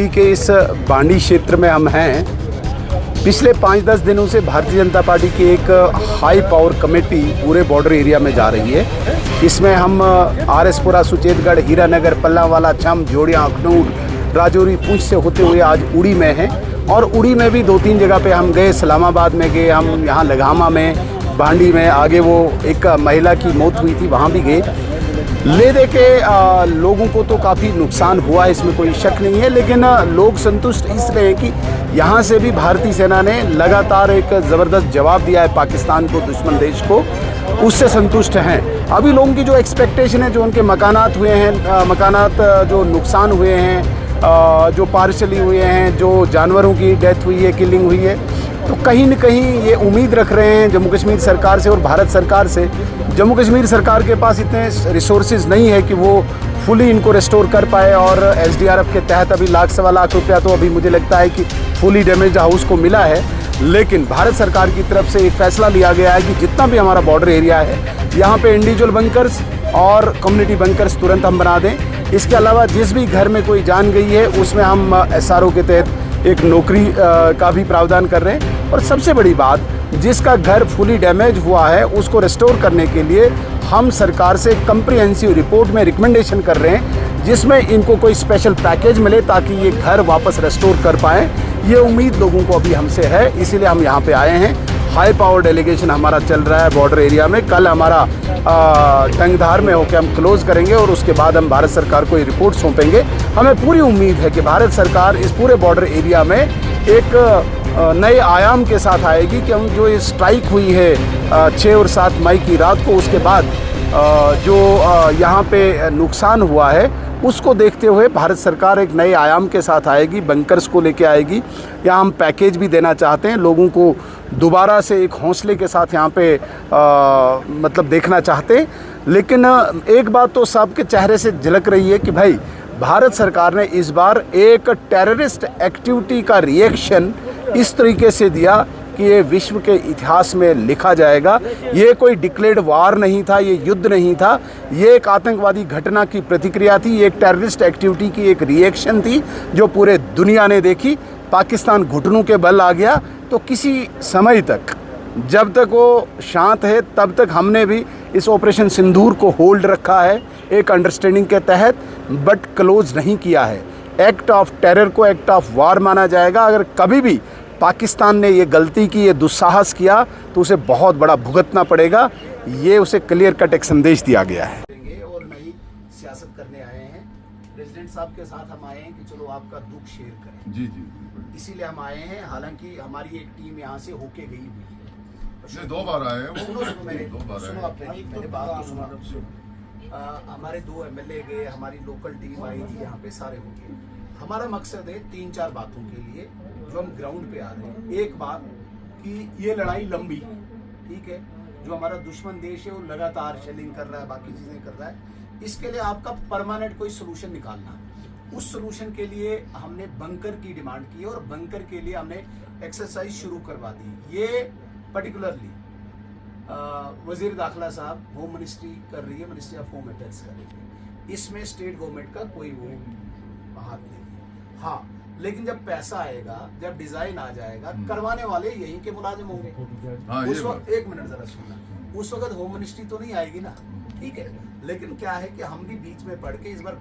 दिल्ली के इस बांडी क्षेत्र में हम हैं। पिछले 5-10 दिनों से भारतीय जनता पार्टी की एक हाई पावर कमेटी पूरे बॉर्डर एरिया में जा रही है। इसमें हम आरएसपुरा, सुचेतगढ़, हीरानगर, पल्लावाला, छम, जोड़िया, अखनूर, राजौरी, पुंछ से होते हुए आज उड़ी में हैं। और उड़ी में भी 2-3 जगह पे हम गए। इस्लामाबाद में गए, हम यहाँ लगामा में, बांडी में, आगे वो एक महिला की मौत हुई थी वहाँ भी गए। ले दे के लोगों को तो काफ़ी नुकसान हुआ है, इसमें कोई शक नहीं है, लेकिन लोग संतुष्ट इसलिए हैं कि यहाँ से भी भारतीय सेना ने लगातार एक ज़बरदस्त जवाब दिया है पाकिस्तान को, दुश्मन देश को, उससे संतुष्ट हैं। अभी लोगों की जो एक्सपेक्टेशन है, जो उनके मकानात हुए हैं, मकानात जो नुकसान हुए हैं, जो पार्शली हुए हैं, जो जानवरों की डेथ हुई है, किलिंग हुई है, तो कहीं न कहीं ये उम्मीद रख रहे हैं जम्मू कश्मीर सरकार से और भारत सरकार से। जम्मू कश्मीर सरकार के पास इतने रिसोर्सेज नहीं है कि वो फुली इनको रेस्टोर कर पाए, और एसडीआरएफ के तहत अभी ₹1.25 लाख तो अभी मुझे लगता है कि फुली डैमेज हाउस को मिला है। लेकिन भारत सरकार की तरफ से एक फैसला लिया गया है कि जितना भी हमारा बॉर्डर एरिया है, यहाँ पे इंडिविजुअल बंकर्स और कम्युनिटी बंकर्स तुरंत हम बना दें। इसके अलावा जिस भी घर में कोई जान गई है, उसमें हम एसआरओ के तहत एक नौकरी का भी प्रावधान कर रहे हैं। और सबसे बड़ी बात, जिसका घर फुली डैमेज हुआ है उसको रेस्टोर करने के लिए हम सरकार से कंप्रिहेंसिव रिपोर्ट में रिकमेंडेशन कर रहे हैं, जिसमें इनको कोई स्पेशल पैकेज मिले ताकि ये घर वापस रेस्टोर कर पाएँ। ये उम्मीद लोगों को अभी हमसे है, इसीलिए हम यहाँ पे आए हैं। हाई पावर डेलीगेशन हमारा चल रहा है बॉर्डर एरिया में। कल हमारा टंगधार में होकर हम क्लोज़ करेंगे और उसके बाद हम भारत सरकार को ये रिपोर्ट सौंपेंगे। हमें पूरी उम्मीद है कि भारत सरकार इस पूरे बॉर्डर एरिया में एक नए आयाम के साथ आएगी कि हम जो ये स्ट्राइक हुई है 6 और 7 मई की रात को, उसके बाद जो यहाँ पे नुकसान हुआ है उसको देखते हुए भारत सरकार एक नए आयाम के साथ आएगी, बंकर्स को लेके आएगी। यहाँ हम पैकेज भी देना चाहते हैं, लोगों को दोबारा से एक हौसले के साथ यहाँ पे मतलब देखना चाहते हैं। लेकिन एक बात तो सबके चेहरे से झलक रही है कि भाई भारत सरकार ने इस बार एक टेररिस्ट एक्टिविटी का रिएक्शन इस तरीके से दिया कि ये विश्व के इतिहास में लिखा जाएगा। ये कोई डिक्लेयर्ड वार नहीं था, ये युद्ध नहीं था, ये एक आतंकवादी घटना की प्रतिक्रिया थी, ये एक टेररिस्ट एक्टिविटी की एक रिएक्शन थी जो पूरे दुनिया ने देखी। पाकिस्तान घुटनों के बल आ गया, तो किसी समय तक, जब तक वो शांत है तब तक हमने भी इस ऑपरेशन सिंदूर को होल्ड रखा है एक अंडरस्टैंडिंग के तहत, बट क्लोज नहीं किया है। एक्ट ऑफ टेरर को एक्ट ऑफ वार माना जाएगा। अगर कभी भी पाकिस्तान ने ये गलती की, ये दुस्साहस किया, तो उसे बहुत बड़ा भुगतना पड़ेगा। ये उसे क्लियर कट एक संदेश दिया गया है। और नई सियासत करने आए हैं, प्रेसिडेंट साहब के साथ हम आए हैं कि चलो आपका दुख शेयर करें। जी जी, इसीलिए हम आए हैं। हालांकि हमारी एक टीम यहाँ से होके गई हुई है। 2 बार आए हैं वो। सुनो, मेरे 2 बार सुनो, आए। अपने बात तो सुनो। हमारे 2 एमएलए गए, हमारी लोकल टीम आई थी, यहाँ पे सारे हो गए। हमारा मकसद है 3-4 बातों के लिए जो हम ग्राउंड पे आ रहे हैं। एक बात कि ये लड़ाई लंबी है, ठीक है, जो हमारा दुश्मन देश है वो लगातार शेलिंग कर रहा है, बाकी चीजें कर रहा है। इसके लिए आपका परमानेंट कोई सोल्यूशन निकालना। उस सोल्यूशन के लिए हमने बंकर की डिमांड की और बंकर के लिए हमने एक्सरसाइज शुरू करवा दी। ये पर्टिकुलरली वजीर दाखिला साहब, होम मिनिस्ट्री कर रही है, मिनिस्ट्री ऑफ होम अफेयर्स कर रही है। इसमें स्टेट गवर्नमेंट का कोई वो हाथ नहीं है। हाँ, लेकिन जब पैसा आएगा, जब डिजाइन आ जाएगा, करवाने वाले यहीं के मुलाजिम होंगे। उस वक्त, एक मिनट जरा सुनना, उस वक्त होम मिनिस्ट्री तो नहीं आएगी ना, ठीक है। लेकिन क्या है कि हम भी बीच में पढ़ के इस बार